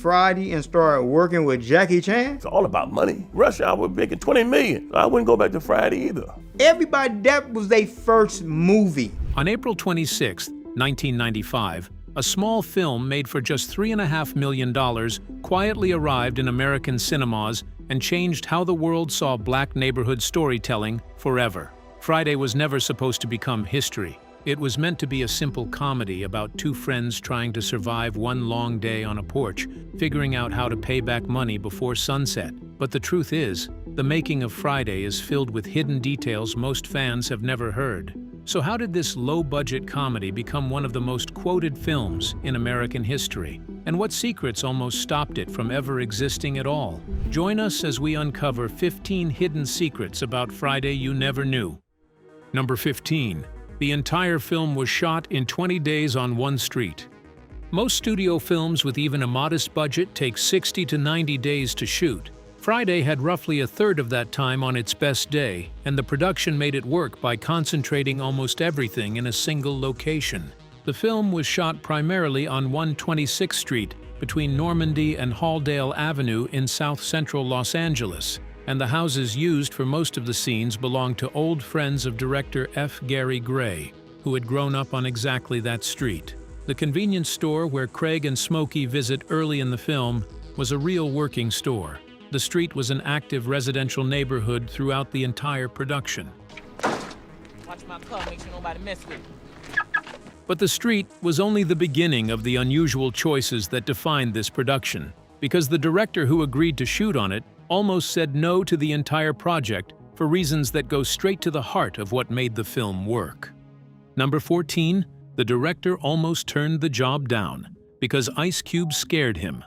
Friday and start working with Jackie Chan? It's all about money. Rush Hour was making $20 million. I wouldn't go back to Friday either. Everybody, that was their first movie. On April 26, 1995, a small film made for just $3.5 million quietly arrived in American cinemas and changed how the world saw black neighborhood storytelling forever. Friday was never supposed to become history. It was meant to be a simple comedy about two friends trying to survive one long day on a porch, figuring out how to pay back money before sunset. But the truth is, the making of Friday is filled with hidden details most fans have never heard. So how did this low-budget comedy become one of the most quoted films in American history? And what secrets almost stopped it from ever existing at all? Join us as we uncover 15 hidden secrets about Friday you never knew. Number 15. The entire film was shot in 20 days on one street. Most studio films with even a modest budget take 60 to 90 days to shoot. Friday had roughly a third of that time on its best day, and the production made it work by concentrating almost everything in a single location. The film was shot primarily on 126th Street between Normandy and Halldale Avenue in south-central Los Angeles, and the houses used for most of the scenes belonged to old friends of director F. Gary Gray, who had grown up on exactly that street. The convenience store where Craig and Smokey visit early in the film was a real working store. The street was an active residential neighborhood throughout the entire production. Watch my car, make sure nobody mess with me. But the street was only the beginning of the unusual choices that defined this production, because the director who agreed to shoot on it almost said no to the entire project for reasons that go straight to the heart of what made the film work. Number 14, the director almost turned the job down because Ice Cube scared him.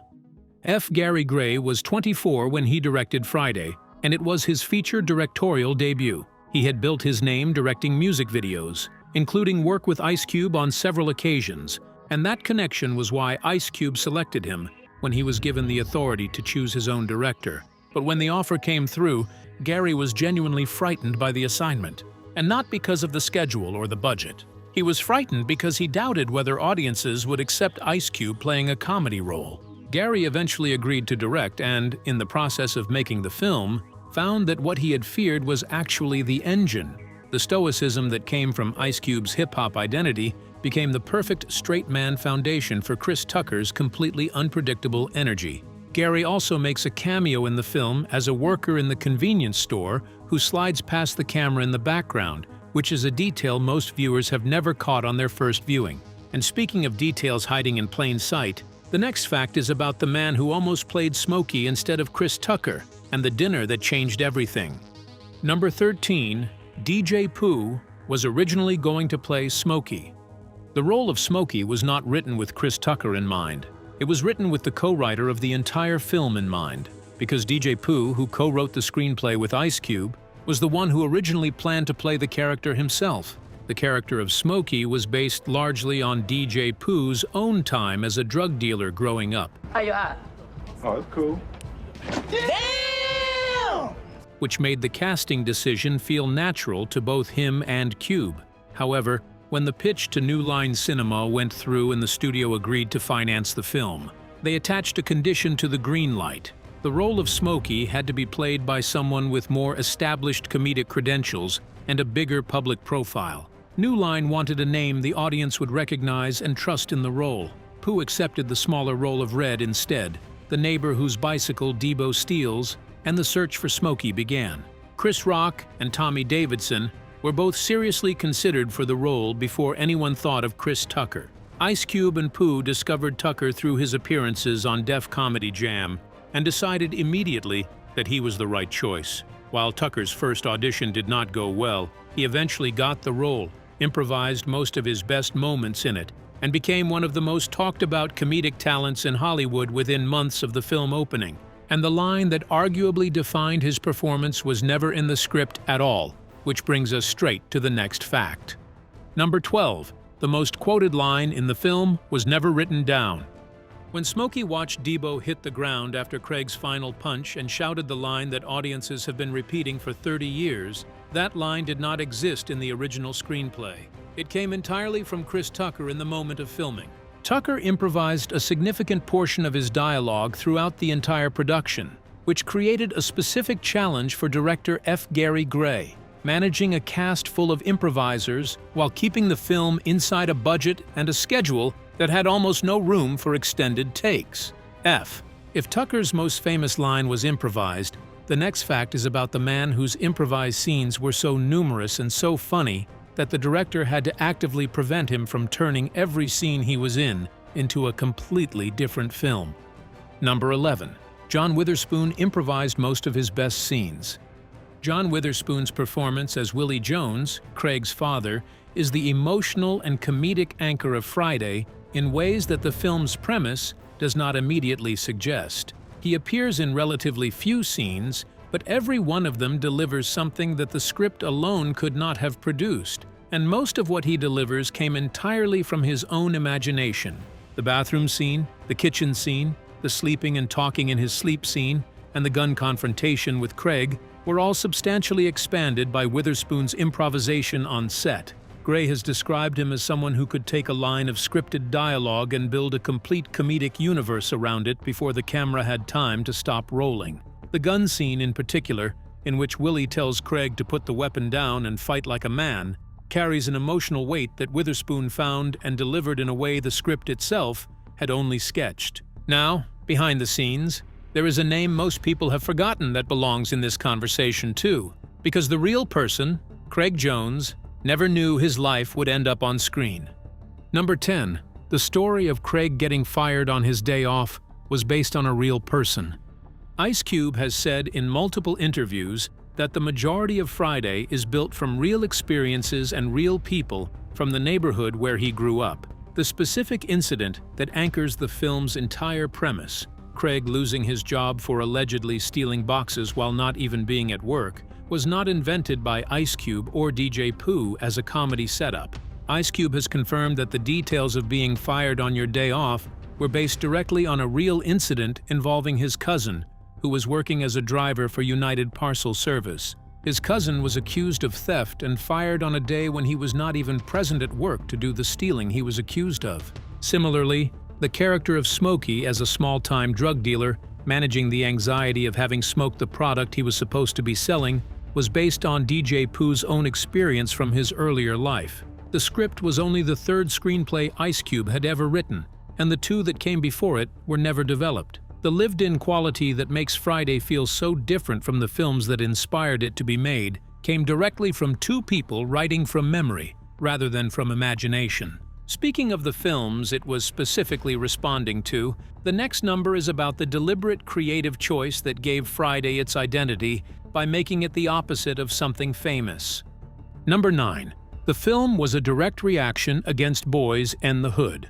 F. Gary Gray was 24 when he directed Friday, and it was his feature directorial debut. He had built his name directing music videos, including work with Ice Cube on several occasions, and that connection was why Ice Cube selected him when he was given the authority to choose his own director. But when the offer came through, Gary was genuinely frightened by the assignment, and not because of the schedule or the budget. He was frightened because he doubted whether audiences would accept Ice Cube playing a comedy role. Gary eventually agreed to direct and, in the process of making the film, found that what he had feared was actually the engine. The stoicism that came from Ice Cube's hip-hop identity became the perfect straight man foundation for Chris Tucker's completely unpredictable energy. Gary also makes a cameo in the film as a worker in the convenience store who slides past the camera in the background, which is a detail most viewers have never caught on their first viewing. And speaking of details hiding in plain sight, the next fact is about the man who almost played Smokey instead of Chris Tucker, and the dinner that changed everything. Number 13, DJ Pooh was originally going to play Smokey. The role of Smokey was not written with Chris Tucker in mind. It was written with the co-writer of the entire film in mind, because DJ Pooh, who co-wrote the screenplay with Ice Cube, was the one who originally planned to play the character himself. The character of Smokey was based largely on DJ Pooh's own time as a drug dealer growing up. How you at? Oh, it's cool. Damn! Which made the casting decision feel natural to both him and Cube. However, when the pitch to New Line Cinema went through and the studio agreed to finance the film, they attached a condition to the green light. The role of Smokey had to be played by someone with more established comedic credentials and a bigger public profile. New Line wanted a name the audience would recognize and trust in the role. Pooh accepted the smaller role of Red instead, the neighbor whose bicycle Debo steals, and the search for Smokey began. Chris Rock and Tommy Davidson were both seriously considered for the role before anyone thought of Chris Tucker. Ice Cube and Pooh discovered Tucker through his appearances on Def Comedy Jam and decided immediately that he was the right choice. While Tucker's first audition did not go well, he eventually got the role, improvised most of his best moments in it, and became one of the most talked-about comedic talents in Hollywood within months of the film opening. And the line that arguably defined his performance was never in the script at all, which brings us straight to the next fact. Number 12. The most quoted line in the film was never written down. When Smokey watched Debo hit the ground after Craig's final punch and shouted the line that audiences have been repeating for 30 years, that line did not exist in the original screenplay. It came entirely from Chris Tucker in the moment of filming. Tucker improvised a significant portion of his dialogue throughout the entire production, which created a specific challenge for director F. Gary Gray, managing a cast full of improvisers while keeping the film inside a budget and a schedule that had almost no room for extended takes. F. If Tucker's most famous line was improvised, the next fact is about the man whose improvised scenes were so numerous and so funny that the director had to actively prevent him from turning every scene he was in into a completely different film. Number 11. John Witherspoon improvised most of his best scenes. John Witherspoon's performance as Willie Jones, Craig's father, is the emotional and comedic anchor of Friday in ways that the film's premise does not immediately suggest. He appears in relatively few scenes, but every one of them delivers something that the script alone could not have produced, and most of what he delivers came entirely from his own imagination. The bathroom scene, the kitchen scene, the sleeping and talking in his sleep scene, and the gun confrontation with Craig were all substantially expanded by Witherspoon's improvisation on set. Gray has described him as someone who could take a line of scripted dialogue and build a complete comedic universe around it before the camera had time to stop rolling. The gun scene in particular, in which Willie tells Craig to put the weapon down and fight like a man, carries an emotional weight that Witherspoon found and delivered in a way the script itself had only sketched. Now, behind the scenes, there is a name most people have forgotten that belongs in this conversation too, because the real person, Craig Jones, never knew his life would end up on screen. Number 10. The story of Craig getting fired on his day off was based on a real person. Ice Cube has said in multiple interviews that the majority of Friday is built from real experiences and real people from the neighborhood where he grew up. The specific incident that anchors the film's entire premise, Craig losing his job for allegedly stealing boxes while not even being at work, was not invented by Ice Cube or DJ Pooh as a comedy setup. Ice Cube has confirmed that the details of being fired on your day off were based directly on a real incident involving his cousin, who was working as a driver for United Parcel Service. His cousin was accused of theft and fired on a day when he was not even present at work to do the stealing he was accused of. Similarly, the character of Smokey as a small-time drug dealer, managing the anxiety of having smoked the product he was supposed to be selling, was based on DJ Pooh's own experience from his earlier life. The script was only the third screenplay Ice Cube had ever written, and the two that came before it were never developed. The lived-in quality that makes Friday feel so different from the films that inspired it to be made came directly from two people writing from memory, rather than from imagination. Speaking of the films it was specifically responding to, the next number is about the deliberate creative choice that gave Friday its identity by making it the opposite of something famous. Number 9. The film was a direct reaction against Boys and the Hood.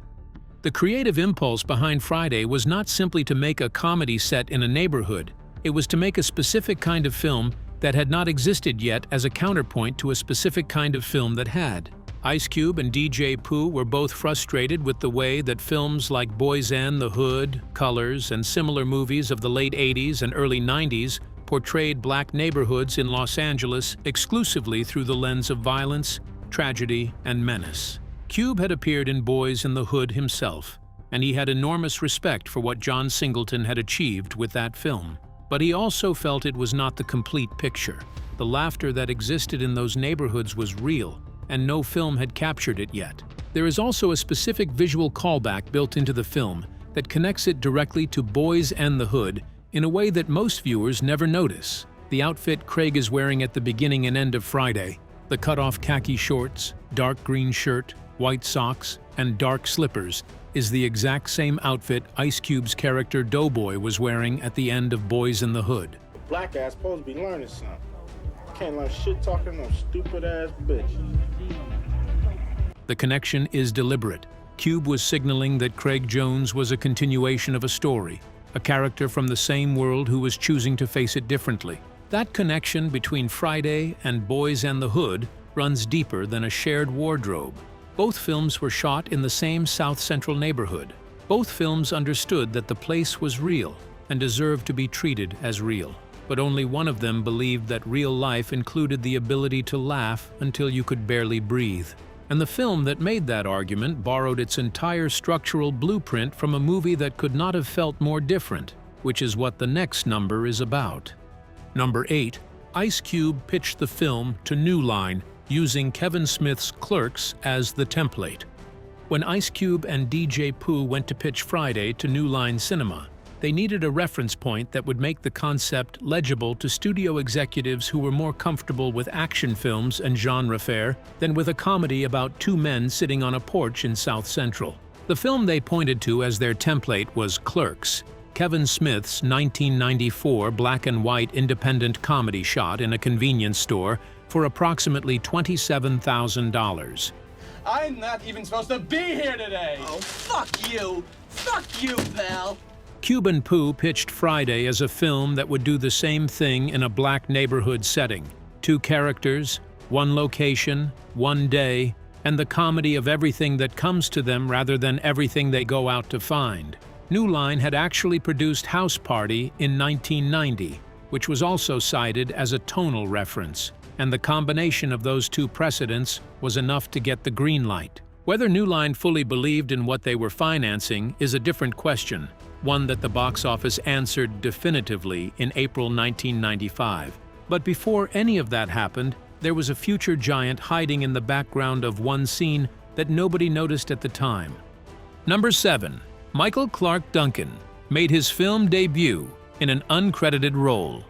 The creative impulse behind Friday was not simply to make a comedy set in a neighborhood, it was to make a specific kind of film that had not existed yet as a counterpoint to a specific kind of film that had. Ice Cube and DJ Pooh were both frustrated with the way that films like Boys and the Hood, Colors, and similar movies of the late 80s and early 90s portrayed black neighborhoods in Los Angeles exclusively through the lens of violence, tragedy, and menace. Cube had appeared in Boys in the Hood himself, and he had enormous respect for what John Singleton had achieved with that film. But he also felt it was not the complete picture. The laughter that existed in those neighborhoods was real, and no film had captured it yet. There is also a specific visual callback built into the film that connects it directly to Boys and the Hood in a way that most viewers never notice. The outfit Craig is wearing at the beginning and end of Friday, the cut-off khaki shorts, dark green shirt, white socks, and dark slippers, is the exact same outfit Ice Cube's character Doughboy was wearing at the end of Boys in the Hood. Black ass supposed to be learning something. Can't learn shit talking no stupid ass bitch. The connection is deliberate. Cube was signaling that Craig Jones was a continuation of a story, a character from the same world who was choosing to face it differently. That connection between Friday and Boys and the Hood runs deeper than a shared wardrobe. Both films were shot in the same South Central neighborhood. Both films understood that the place was real and deserved to be treated as real. But only one of them believed that real life included the ability to laugh until you could barely breathe. And the film that made that argument borrowed its entire structural blueprint from a movie that could not have felt more different, which is what the next number is about. Number 8. Ice Cube pitched the film to New Line using Kevin Smith's Clerks as the template. When Ice Cube and DJ Pooh went to pitch Friday to New Line Cinema, they needed a reference point that would make the concept legible to studio executives who were more comfortable with action films and genre fare than with a comedy about two men sitting on a porch in South Central. The film they pointed to as their template was Clerks, Kevin Smith's 1994 black-and-white independent comedy shot in a convenience store for approximately $27,000. I'm not even supposed to be here today! Oh, fuck you! Fuck you, pal! Cube and Pooh pitched Friday as a film that would do the same thing in a black neighborhood setting. Two characters, one location, one day, and the comedy of everything that comes to them rather than everything they go out to find. New Line had actually produced House Party in 1990, which was also cited as a tonal reference, and the combination of those two precedents was enough to get the green light. Whether New Line fully believed in what they were financing is a different question, one that the box office answered definitively in April 1995. But before any of that happened, there was a future giant hiding in the background of one scene that nobody noticed at the time. Number 7. Michael Clarke Duncan made his film debut in an uncredited role.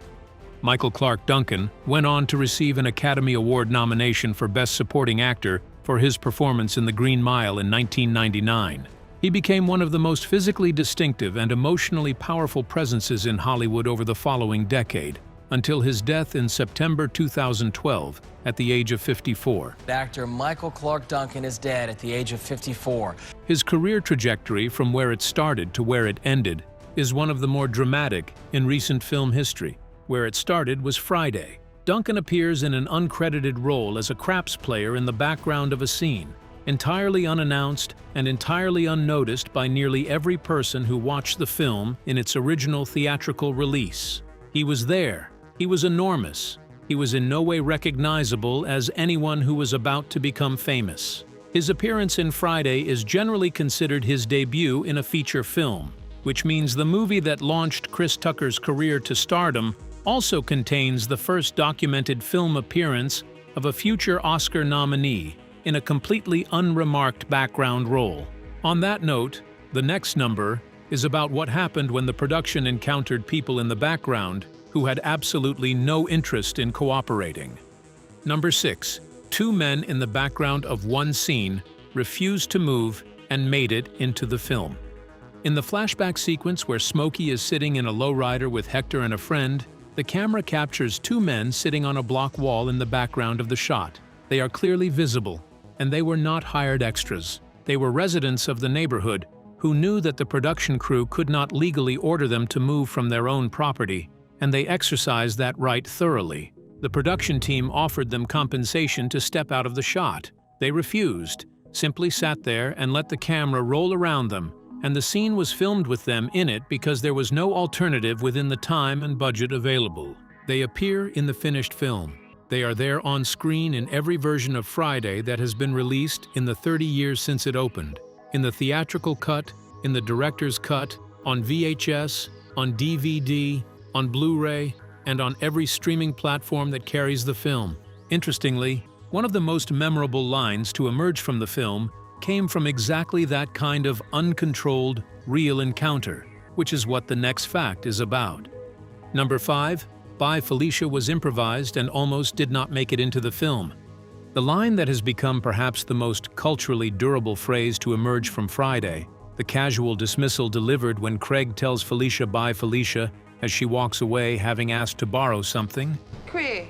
Michael Clarke Duncan went on to receive an Academy Award nomination for Best Supporting Actor for his performance in The Green Mile in 1999. He became one of the most physically distinctive and emotionally powerful presences in Hollywood over the following decade, until his death in September 2012 at the age of 54. Actor Michael Clarke Duncan is dead at the age of 54. His career trajectory from where it started to where it ended is one of the more dramatic in recent film history. Where it started was Friday. Duncan appears in an uncredited role as a craps player in the background of a scene, entirely unannounced and entirely unnoticed by nearly every person who watched the film in its original theatrical release. He was there. He was enormous. He was in no way recognizable as anyone who was about to become famous. His appearance in Friday is generally considered his debut in a feature film, which means the movie that launched Chris Tucker's career to stardom also contains the first documented film appearance of a future Oscar nominee in a completely unremarked background role. On that note, the next number is about what happened when the production encountered people in the background who had absolutely no interest in cooperating. Number 6. Two men in the background of one scene refused to move and made it into the film. In the flashback sequence where Smokey is sitting in a lowrider with Hector and a friend, the camera captures two men sitting on a block wall in the background of the shot. They are clearly visible, and they were not hired extras. They were residents of the neighborhood who knew that the production crew could not legally order them to move from their own property, and they exercised that right thoroughly. The production team offered them compensation to step out of the shot. They refused, simply sat there and let the camera roll around them, and the scene was filmed with them in it because there was no alternative within the time and budget available. They appear in the finished film. They are there on screen in every version of Friday that has been released in the 30 years since it opened. In the theatrical cut, in the director's cut, on VHS, on DVD, on Blu-ray, and on every streaming platform that carries the film. Interestingly, one of the most memorable lines to emerge from the film came from exactly that kind of uncontrolled, real encounter, which is what the next fact is about. Number 5. Bye Felicia was improvised and almost did not make it into the film. The line that has become perhaps the most culturally durable phrase to emerge from Friday, the casual dismissal delivered when Craig tells Felicia bye Felicia as she walks away having asked to borrow something, Craig.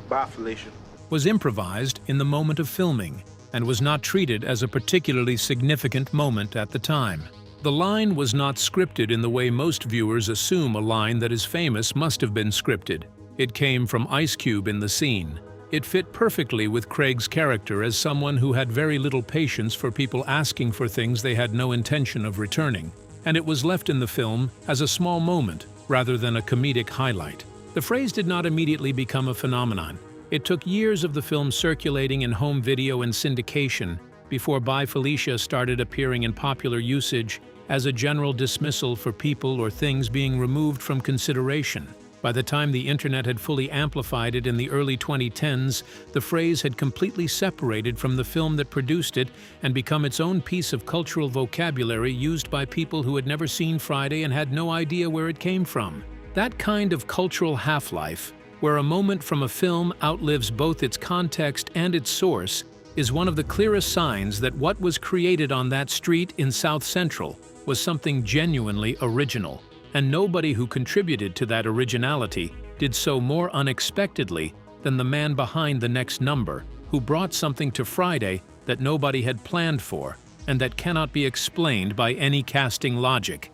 Bye, Felicia. was improvised in the moment of filming and was not treated as a particularly significant moment at the time. The line was not scripted in the way most viewers assume a line that is famous must have been scripted. It came from Ice Cube in the scene. It fit perfectly with Craig's character as someone who had very little patience for people asking for things they had no intention of returning, and it was left in the film as a small moment rather than a comedic highlight. The phrase did not immediately become a phenomenon. It took years of the film circulating in home video and syndication before Bye Felicia started appearing in popular usage as a general dismissal for people or things being removed from consideration. By the time the internet had fully amplified it in the early 2010s, the phrase had completely separated from the film that produced it and become its own piece of cultural vocabulary used by people who had never seen Friday and had no idea where it came from. That kind of cultural half-life, where a moment from a film outlives both its context and its source, is one of the clearest signs that what was created on that street in South Central was something genuinely original. And nobody who contributed to that originality did so more unexpectedly than the man behind the next number, who brought something to Friday that nobody had planned for and that cannot be explained by any casting logic.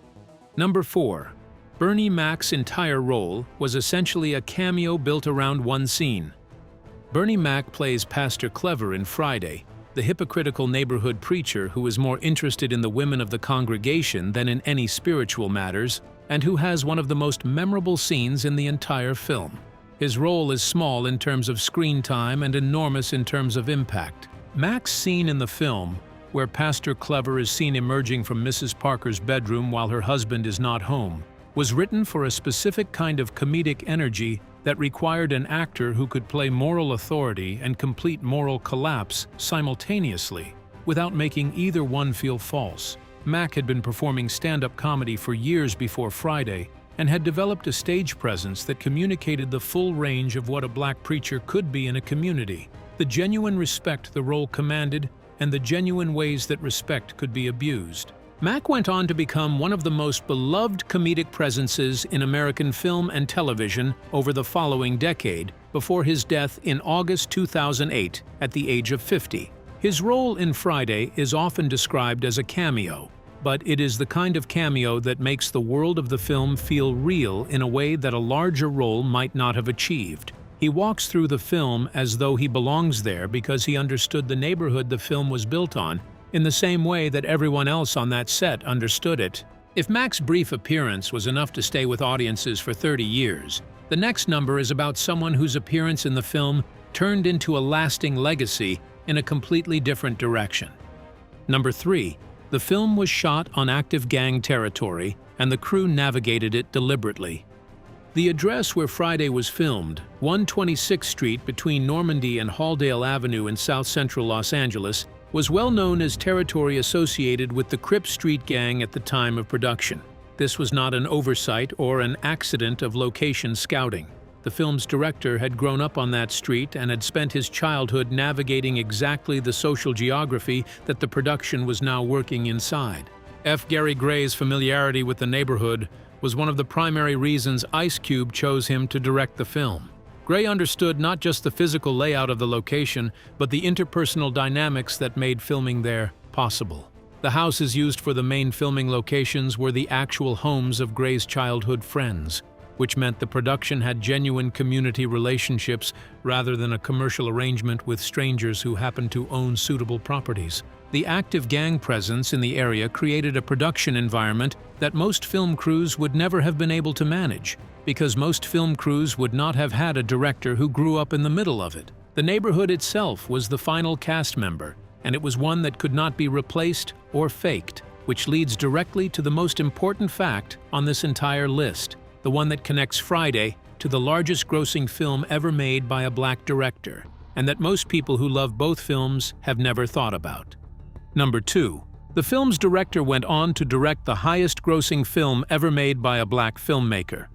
Number 4. Bernie Mac's entire role was essentially a cameo built around one scene. Bernie Mac plays Pastor Clever in Friday, the hypocritical neighborhood preacher who is more interested in the women of the congregation than in any spiritual matters, and who has one of the most memorable scenes in the entire film. His role is small in terms of screen time and enormous in terms of impact. Mac's scene in the film, where Pastor Clever is seen emerging from Mrs. Parker's bedroom while her husband is not home, was written for a specific kind of comedic energy that required an actor who could play moral authority and complete moral collapse simultaneously, without making either one feel false. Mac had been performing stand-up comedy for years before Friday and had developed a stage presence that communicated the full range of what a black preacher could be in a community, the genuine respect the role commanded, and the genuine ways that respect could be abused. Mac went on to become one of the most beloved comedic presences in American film and television over the following decade, before his death in August 2008 at the age of 50. His role in Friday is often described as a cameo, but it is the kind of cameo that makes the world of the film feel real in a way that a larger role might not have achieved. He walks through the film as though he belongs there because he understood the neighborhood the film was built on, in the same way that everyone else on that set understood it. If Mac's brief appearance was enough to stay with audiences for 30 years, the next number is about someone whose appearance in the film turned into a lasting legacy in a completely different direction. Number 3. The film was shot on active gang territory, and the crew navigated it deliberately. The address where Friday was filmed, 126th Street between Normandy and Halldale Avenue in South Central Los Angeles, was well known as territory associated with the Crip Street Gang at the time of production. This was not an oversight or an accident of location scouting. The film's director had grown up on that street and had spent his childhood navigating exactly the social geography that the production was now working inside. F. Gary Gray's familiarity with the neighborhood was one of the primary reasons Ice Cube chose him to direct the film. Gray understood not just the physical layout of the location, but the interpersonal dynamics that made filming there possible. The houses used for the main filming locations were the actual homes of Gray's childhood friends, which meant the production had genuine community relationships rather than a commercial arrangement with strangers who happened to own suitable properties. The active gang presence in the area created a production environment that most film crews would never have been able to manage, because most film crews would not have had a director who grew up in the middle of it. The neighborhood itself was the final cast member, and it was one that could not be replaced or faked, which leads directly to the most important fact on this entire list, the one that connects Friday to the largest grossing film ever made by a black director, and that most people who love both films have never thought about. Number 2. The film's director went on to direct the highest grossing film ever made by a black filmmaker.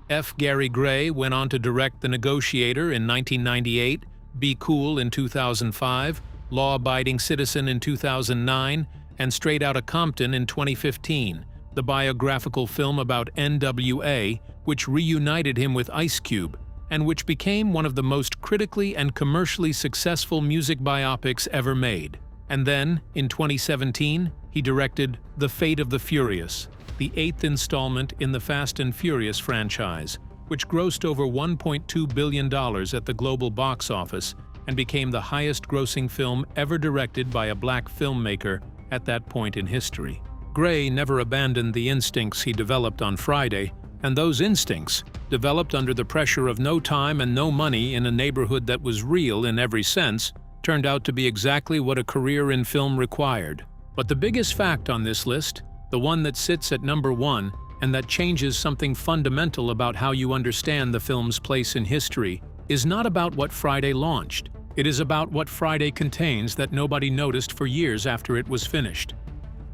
F. Gary Gray went on to direct The Negotiator in 1998, Be Cool in 2005, Law Abiding Citizen in 2009, and Straight Outta Compton in 2015, the biographical film about NWA, which reunited him with Ice Cube, and which became one of the most critically and commercially successful music biopics ever made. And then, in 2017, he directed The Fate of the Furious, the 8th installment in the Fast and Furious franchise, which grossed over $1.2 billion at the global box office and became the highest-grossing film ever directed by a black filmmaker at that point in history. Gray never abandoned the instincts he developed on Friday, and those instincts developed under the pressure of no time and no money in a neighborhood that was real in every sense, turned out to be exactly what a career in film required. But the biggest fact on this list, the one that sits at number 1 and that changes something fundamental about how you understand the film's place in history, is not about what Friday launched. It is about what Friday contains that nobody noticed for years after it was finished.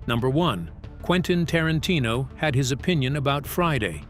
Number 1. Quentin Tarantino had his opinion about Friday.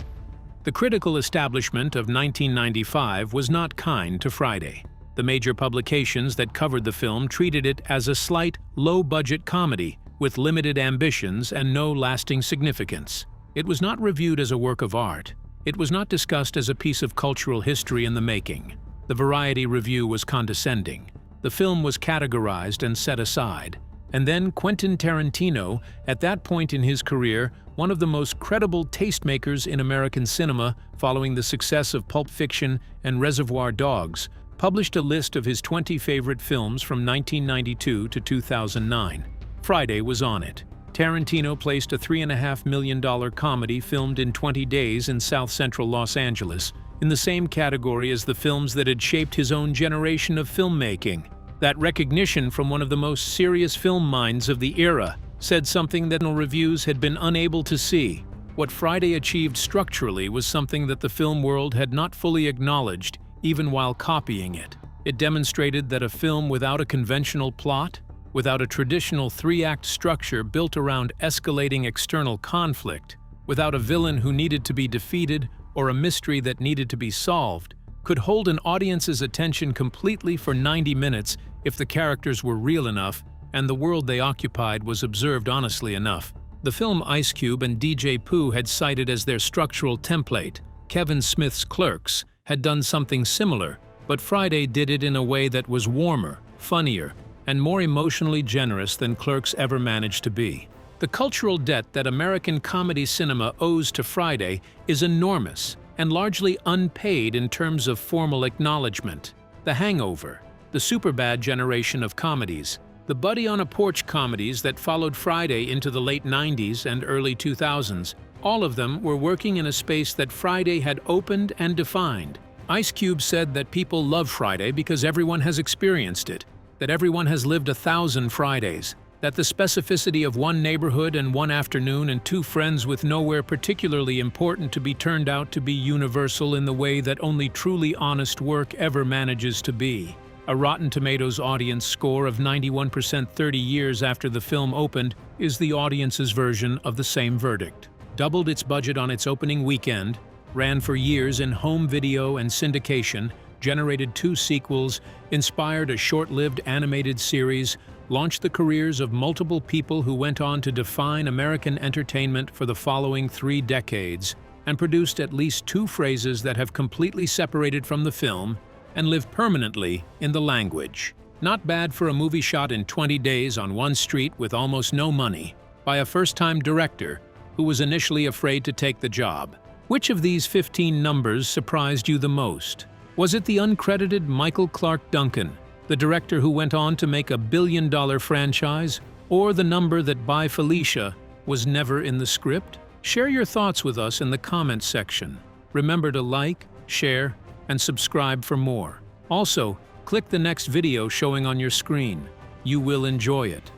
The critical establishment of 1995 was not kind to Friday. The major publications that covered the film treated it as a slight, low-budget comedy with limited ambitions and no lasting significance. It was not reviewed as a work of art. It was not discussed as a piece of cultural history in the making. The Variety review was condescending. The film was categorized and set aside. And then Quentin Tarantino, at that point in his career, one of the most credible tastemakers in American cinema following the success of Pulp Fiction and Reservoir Dogs, published a list of his 20 favorite films from 1992 to 2009. Friday was on it. Tarantino placed a $3.5 million comedy filmed in 20 days in South Central Los Angeles, in the same category as the films that had shaped his own generation of filmmaking. That recognition from one of the most serious film minds of the era said something that reviews had been unable to see. What Friday achieved structurally was something that the film world had not fully acknowledged, even while copying it. It demonstrated that a film without a conventional plot, without a traditional 3-act structure built around escalating external conflict, without a villain who needed to be defeated or a mystery that needed to be solved, could hold an audience's attention completely for 90 minutes if the characters were real enough and the world they occupied was observed honestly enough. The film Ice Cube and DJ Pooh had cited as their structural template, Kevin Smith's Clerks, had done something similar, but Friday did it in a way that was warmer, funnier, and more emotionally generous than Clerks ever managed to be. The cultural debt that American comedy cinema owes to Friday is enormous and largely unpaid in terms of formal acknowledgement. The Hangover, the Superbad generation of comedies, the Buddy on a Porch comedies that followed Friday into the late 90s and early 2000s, all of them were working in a space that Friday had opened and defined. Ice Cube said that people love Friday because everyone has experienced it, that everyone has lived 1,000 Fridays, that the specificity of one neighborhood and one afternoon and 2 friends with nowhere particularly important to be turned out to be universal in the way that only truly honest work ever manages to be. A Rotten Tomatoes audience score of 91% 30 years after the film opened is the audience's version of the same verdict. Doubled its budget on its opening weekend, ran for years in home video and syndication, generated 2 sequels, inspired a short-lived animated series, launched the careers of multiple people who went on to define American entertainment for the following 3 decades, and produced at least 2 phrases that have completely separated from the film and live permanently in the language. Not bad for a movie shot in 20 days on one street with almost no money, by a first-time director who was initially afraid to take the job. Which of these 15 numbers surprised you the most? Was it the uncredited Michael Clark Duncan, the director who went on to make a billion-dollar franchise, or the number that by Felicia was never in the script? Share your thoughts with us in the comments section. Remember to like, share, and subscribe for more. Also, click the next video showing on your screen. You will enjoy it.